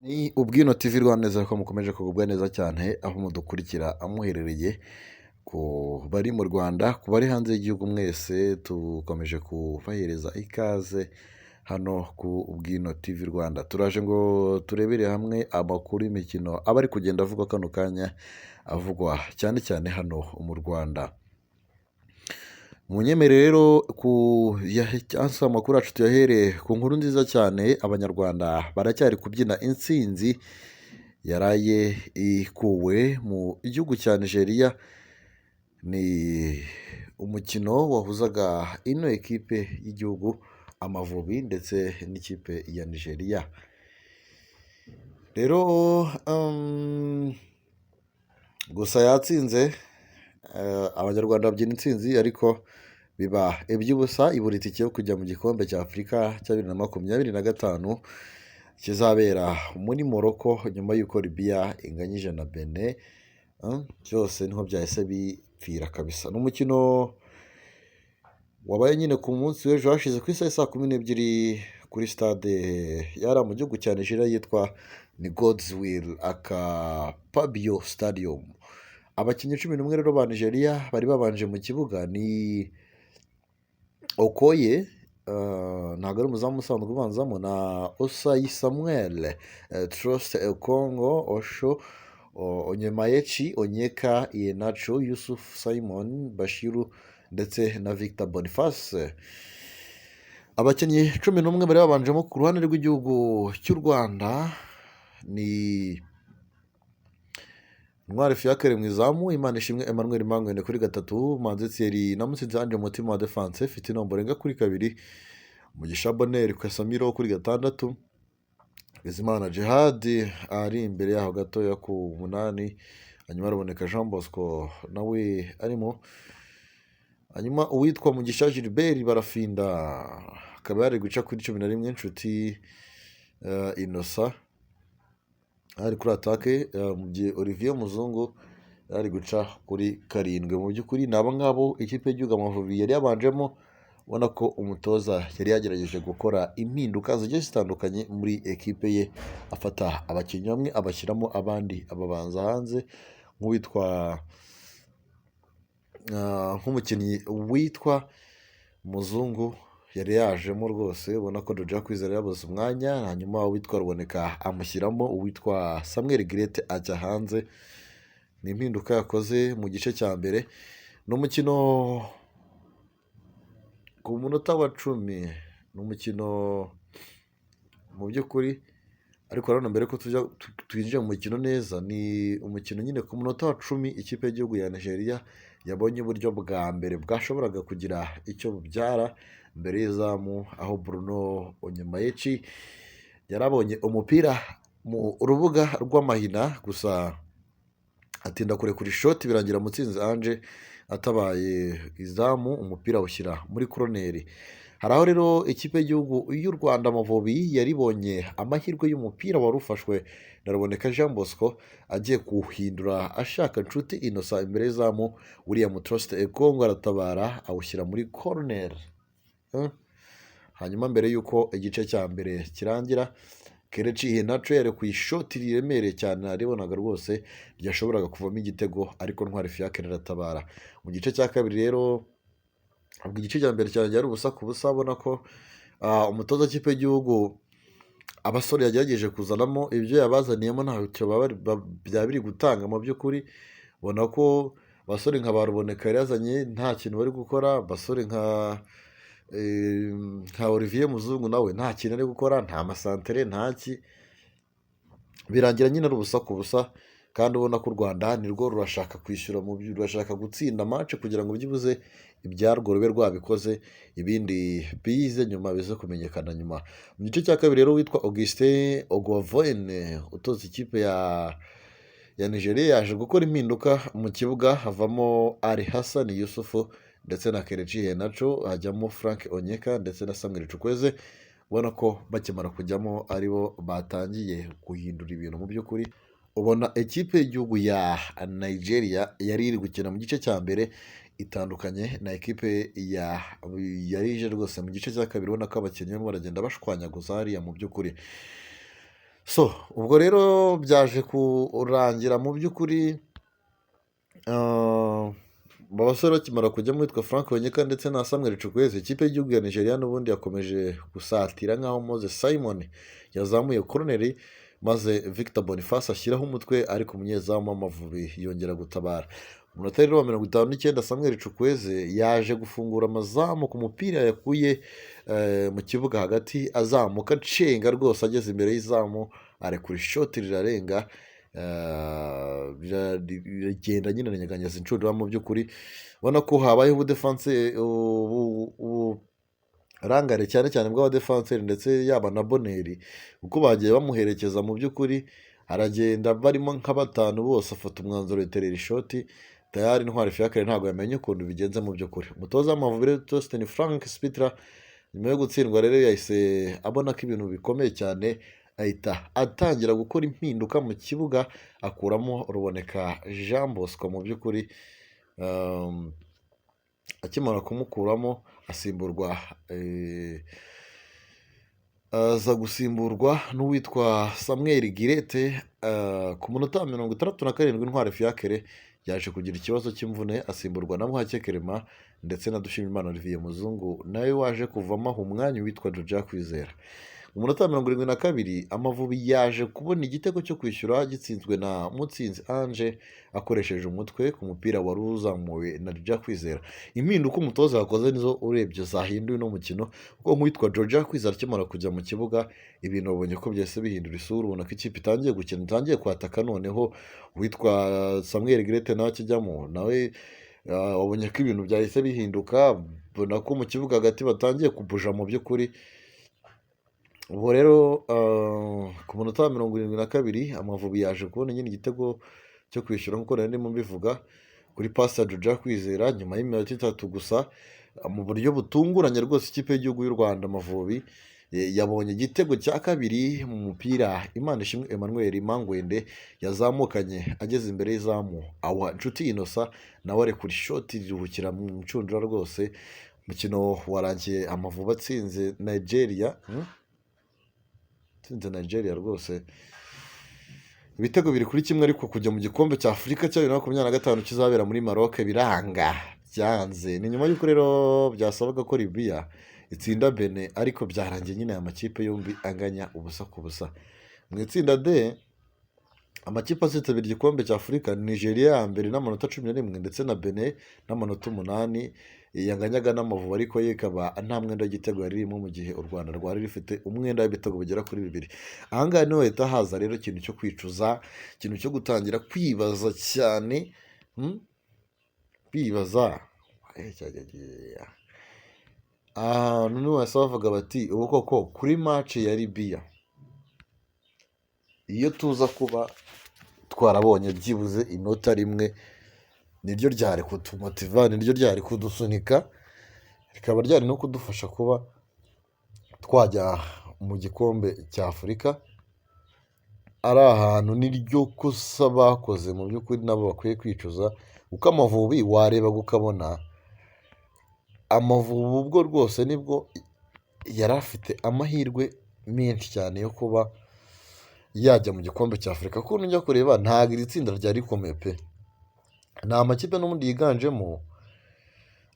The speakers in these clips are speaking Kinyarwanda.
Ni Ubwino TV Rwanda, neza ko mukomeje kugubwa neza cyane aho mudukurikira amuherereye, ku bari mu Rwanda, ku bari hanze y'igihugu mwese dukomeje kubahereza ikaze hano ku Ubwino TV Rwanda. Turaje ngo turebere hamwe amakuru y'imikino aba ari kugenda avugwa kano kanya, avugwa cyane cyane hano mu Rwanda. Munyemerere rero cyangwa se amakuru yacu tuyahereye ku nkuru nziza cyane. Abanyarwanda baracyari kubyina intsinzi yaraye ikuwe mu gihugu cya Nigeria. Ni umukino wahuzaga ino ekipe y'igihugu Amavubi ndetse n'ikipe ya Nigeria. Rero gusa yatsinze, abanyarwanda babyina intsinzi ariko biba iby'ubusa, ibura itike yo kujya mu gikombe cya Afurika cya 2025 kizabera muri Morocco nyuma y'uko Libya inganyije na Benin. Byose niho byahise bipfira kabisa. N'umukino wabaye nyine ku munsi w'ejo hashize ku isaha ya 12 kuri stade yari mu gihugu cya Nigeria yitwa ni Godswill Akpabio Stadium. Abakinnyi 11 rero ba Nigeria bari babanje mu kibuga ni Okoye, ntabwo ari umuzamu usanzwe ubanzamo, na Osayi Samuel, Trust Ekongo, Osho, Onyemaechi, Onyeka Iheanacho, Yusuf Simon, Bashiru ndetse na Victor Boniface. Abakinnyi 11 bari babanjemo ku ruhande rw'igihugu cy'u Rwanda ni Ntwari Fiacre mu izamu, Imanishimwe Emmanuel Mangwende kuri gatatu, Manzi Thierry na Mutsinzi Ange umutima wa defense, Fitina Ombolenga kuri kabiri, Mugisha Bonheur Casemiro kuri gatandatu, Bizimana Djihad ari imbere yaho gatoya ku munani, hanyuma araboneka Jean Bosco nawe arimo, hanyuma uwitwa Mugisha Gilbert Barafinda akaba yari guca kuri 11, Nshuti Innocent ari kuri atake, mu gihe Olivier Muzungu ari guca kuri 7. Mu by'ukuri ni abo ngabo ikipe y'igihugu Amavubi yari yabanjemo, ubona ko umutoza yari yagerageje gukora impinduka zigiye zitandukanye muri ekipe ye, afata abakinnyi bamwe abashyiramo abandi ababanza hanze, nk'umukinnyi witwa Muzungu yari yajemo rwose, ubona ko Dodja Kwizera yabuze umwanya, hanyuma uwitwa Ruboneka amushyiramo, uwitwa Samuel Girete ajya hanze. Ni impinduka yakoze mu gice cya mbere. Ni umukino ku munota wa 10, ni umukino mu by'ukuri, ariko nanone mbere ko twinjira mu mukino neza, ni umukino nyine ku munota wa 10 ikipe y'igihugu ya Nigeria yabonye uburyo bwa mbere bwashoboraga kugira icyo bubyara mbere y'izamu, aho Bruno Onyemaechi yarabonye umupira mu rubuga rw'amahina, gusa atinda kurekura ishoti birangira Mutsinzi Ange atabaye izamu, umupira awushyira muri koroneri. Hari aho rero ikipe y'igihugu y'u Rwanda Amavubi yaribonye amahirwe y'umupira wari ufashwe na Ruboneka Jean Bosco agiye kuwuhindura ashaka Nshuti Innocent imbere y'izamu, William Trust Ekongo aratabara awushyira muri koroneri. Hanyuma mbere y'uko igice cya mbere kirangira, Kelechi Iheanacho yari ku ishoti riremereye cyane, aribonaga rwose ryashoboraga kuvamo igitego, ariko Ntwari Fiacre aratabara. Mu gice cya kabiri rero, ubwo igice cya mbere cyari ubusa ku busa, abona ko umutoza w'ikipe y'igihugu abasore yagerageje kuzanamo ibyo yabazaniyemo ntacyo byaba biri gutanga mu by'ukuri. Ubona ko abasore nka ba Ruboneka yari yazanye nta kintu bari gukora, abasore nka Olivier Muzungu nawe nta kintu ari gukora, nta masantere ntaki, birangira nyine ari ubusa ku busa. Kandi ubona ko u Rwanda nirwo rurashaka kwishyura, rurashaka gutsinda match kugira ngo byibuze ibyarwo rube rwabikoze, ibindi bize nyuma bize kumenyekana nyuma. Mu gice cya kabiri rero, witwa Augustin Ogwavoine utoza ikipe ya Nigeria yaje gukora impinduka mu kibuga, havamo Ali Hassan Yusufu ndetse na Kelechi Iheanacho, hajyamo Frank Onyeka ndetse na Samuel Chukwueze. Ubona ko bakimara kujyamo aribo batangiye guhindura ibintu. Mu by'ukuri ubona ekipe y'igihugu ya Nigeria yari iri gukina mu gice cya mbere itandukanye na ekipe yari ije rwose mu gice cya kabiri, ubona ko abakinnyi barimo baragenda bashwanyaguza hariya mu by'ukuri. So ubwo rero byaje kurangira mu by'ukuri abasore bakimara kujyamo witwa Frank Onyeka ndetse na Samuel Chukwueze, ikipe y'igihugu ya Nigeria n'ubundi yakomeje gusatira nk'aho Moses Simon yazamuye koroneri maze Victor Boniface ashyiraho umutwe, ariko umunyezamu w'Amavubi yongera gutabara. Mu minota rero wa 59 Samuel Chukwueze yaje gufungura amazamu ku mupira yakuye mu kibuga hagati, azamuka acenga rwose, ageze imbere y'izamu arekura ishoti rirarenga, riragenda nyine rinyeganyeza inshundura. Mu by'ukuri ubona ko habayeho uburangare cyane cyane bw'abadefanseri ndetse yaba na Boneri, kuko bagiye bamuherekeza. Mu by'ukuri aragenda barimo nka batanu, bose afata umwanzuro yiterera ishoti tayari. Intwari Fiacre ntabwo yamenye ukuntu bigenze mu by'ukuri. Umutoza w'Amavubi rero Tostin Frank Spitler, nyuma yo gutsindwa rero yahise abona ko ibintu bikomeye cyane, ahita atangira gukora impinduka mu kibuga, akuramo Ruboneka Jean Bosco. Mu by'ukuri akimara kumukuramo aza gusimburwa n'uwitwa Samuel Girete. Ku munota wa 67 Intwari Fiacre yaje kugira ikibazo cy'imvune, asimburwa na Muhake Clement ndetse na Dushimimana Olivier Muzungu nawe waje kuvamo umwanya witwa Georgia Kwizera. Mu munota wa 72 Amavubi yaje kubona igitego cyo kwishyura gitsinzwe na Mutsinzi Ange akoresheje umutwe ku mupira wari uzamuwe na Georgia Kwizera. Impinduka umutoza yakoze nizo urebye zahinduye no mukino, kuko nk'uwitwa Georgia Kwizera akimara kujya mu kibuga, ibintu babonye ko byose bihindura isura, ubona ko ikipe itangiye gukina, itangiye kwataka. Noneho uwitwa Samuel Girete nawe akijyamo, nawe wabonye ko ibintu byahise bihinduka, ubona ko mu kibuga hagati batangiye kubuja mu by'ukuri. Ubwo rero ku munota wa 72 Amavubi yaje kubona nyine igitego cyo kwishyura, nk'uko nari ndimo mbivuga, kuri pasi ya Georgia Kwizera nyuma y'iminota 3 gusa. Mu buryo butunguranye rwose ikipe y'igihugu y'u Rwanda Amavubi yabonye igitego cya kabiri mu mupira Imanishimwe Emmanuel Mangwende yazamukanye ageze imbere y'izamu, awa Nshuti Innocent nawe arekura ishoti riruhukira mu ncundura rwose. Umukino warangiye Amavubi atsinze Nigeria rwose ibitego 2-1, ariko kujya mu gikombe cya Afurika cya 2025 kizabera muri Maroc biranga, byanze. Ni nyuma y'uko rero byasabaga ko Libya itsinda Benin, ariko byarangiye nyine aya makipe yombi anganya ubusa ku busa. Mu itsinda D amakipe azitabira igikombe cya Afurika, Nigeria ya mbere n'amanota 11 ndetse na Benin n'amanota 8 yanganyaga n'Amavubi, ariko ye ikaba nta mwenda w'igitego yari irimo, mu gihe u Rwanda rwari rufite umwenda w'ibitego bigera kuri 2. Ahangaha niho hahita haza rero ikintu cyo kwicuza, ikintu cyo gutangira kwibaza cyane, kwibaza ahantu niho hasi bavuga bati ubu koko kuri match ya Libya, iyo tuza kuba twarabonye byibuze inota rimwe, niryo ryari kutumotiva, niryo ryari kudusunika, rikaba ryari no kudufasha kuba twajya mu gikombe cya Afurika. Ari ahantu niryo kosa bakoze mu by'ukuri, nabo bakwiye kwicuza, kuko Amavubi wareba ukabona Amavubi ubwo rwose nibwo yari afite amahirwe menshi cyane yo kuba yajya mu gikombe cya Afurika. Kuko nujya kureba ntabwo iri tsinda ryari rikomeye pe, ni amakipe n'ubundi yiganjemo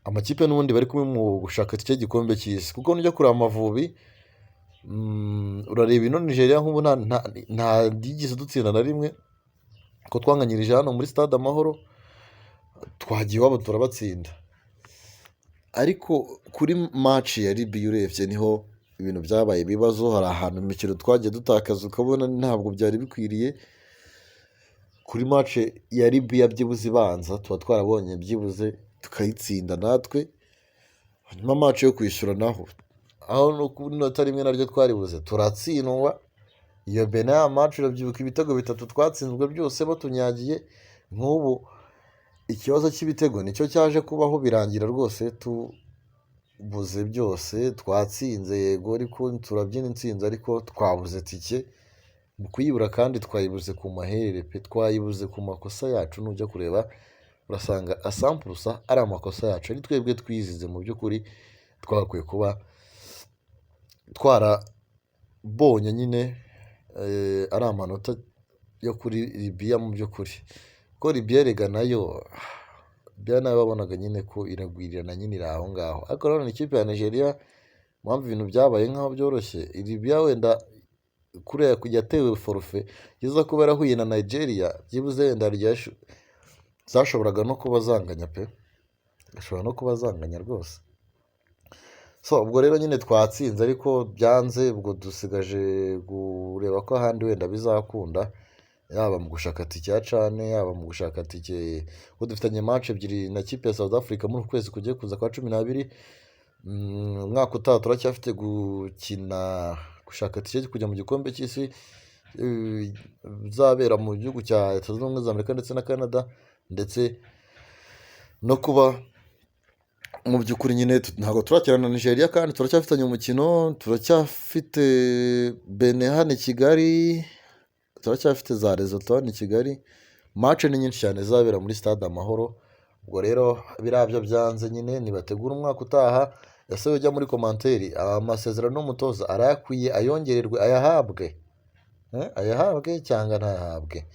amakipe n'ubundi bari kumwe mu gushaka icyo gikombe cy'isi. Kuko nujya kureba Amavubi, urareba ino Nigeria nk'ubu nta ryigeze dutsinda na rimwe, ko twanganyirije hano muri stade Amahoro, twagiye iwabo turabatsinda. Ariko kuri match ya Libya urebye niho ibintu byabaye ibibazo. Hari ahantu imikino twagiye dutakaza ukabona ntabwo byari bikwiriye. Kuri match ya Libya byibuze ibanza tuba twarabonye byibuze tukayitsinda natwe, hanyuma match yo kwishyura naho aho no ku nota rimwe naryo twaribuze turatsindwa. Iyo Benin ya match urabyibuka ibitego 3 twatsinzwe byose batunyagiye. Nk'ubu ikibazo cy'ibitego nicyo cyaje kubaho, birangira rwose tubuze byose. Twatsinze yego, ariko turabyina intsinzi, ariko twabuze tike mu kuyibura, kandi twayibuze ku maherere pe, twayibuze ku makosa yacu. Nujya kureba urasanga asampurusa ari amakosa yacu, ari twebwe twizize. Mu by'ukuri twakwiye kuba twarabonye nyine ari amanota yo kuri Libya mu by'ukuri, kuko Libya erega nayo wabonaga nyine ko iragwirirana nyine iri aho ngaho, ariko nanone ikipe ya Nigeria impamvu ibintu byabaye nk'aho byoroshye, Libya wenda kuriya yatewe forufe yiza kuba yarahuye na Nigeria, byibuze wenda zashoboraga no kuba zanganya pe, zashobora no kuba zanganya rwose. So ubwo rero nyine twatsinze ariko byanze, ubwo dusigaje kureba ko ahandi wenda bizakunda, yaba mu gushaka tike ya cane, yaba mu gushaka tike, kuko dufitanye match ebyiri na kipe ya South Africa muri uku kwezi kugiye kuza kwa 12. Umwaka utaha turacyafite gukina, gushaka tike kujya mu gikombe cy'isi bizabera mu gihugu cya Leta Zunze Ubumwe za Amerika ndetse na Canada, ndetse no kuba mu by'ukuri nyine ntabwo turakina na Nigeria kandi turacyafitanye umukino, turacyafite Benin hano i Kigali, turacyafite za Lesotho hano i Kigali, match ni nyinshi cyane zizabera muri stade Amahoro. Ubwo rero biriya byo byanze nyine nibategura umwaka utaha. Ese ujya muri komanteri, amasezerano n'umutoza arayakwiye, ayongererwe, ayahabwe cyangwa ntayahabwe?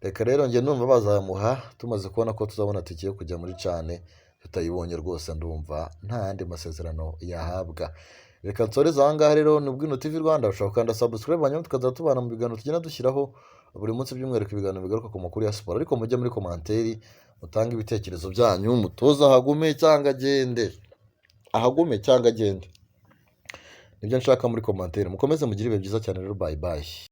Reka rero njye numva bazamuha tumaze kubona ko tuzabona tike yo kujya muri cane, tutayibonye rwose ndumva nta yandi masezerano yahabwa. Reka nsoreze aha ngaha rero, ni Bwino TV Rwanda, ushobora gukanda subscribe hanyuma tukaza tubana mu biganiro tugenda dushyiraho buri munsi by'umwihariko ibiganiro bigaruka ku makuru ya siporo, ariko mujye muri komanteri mutange ibitekerezo byanyu, umutoza ahagume cyangwa agende, nibyo nshaka muri komanteri. Mukomeze mugire ibihe byiza cyane rero, bye bye.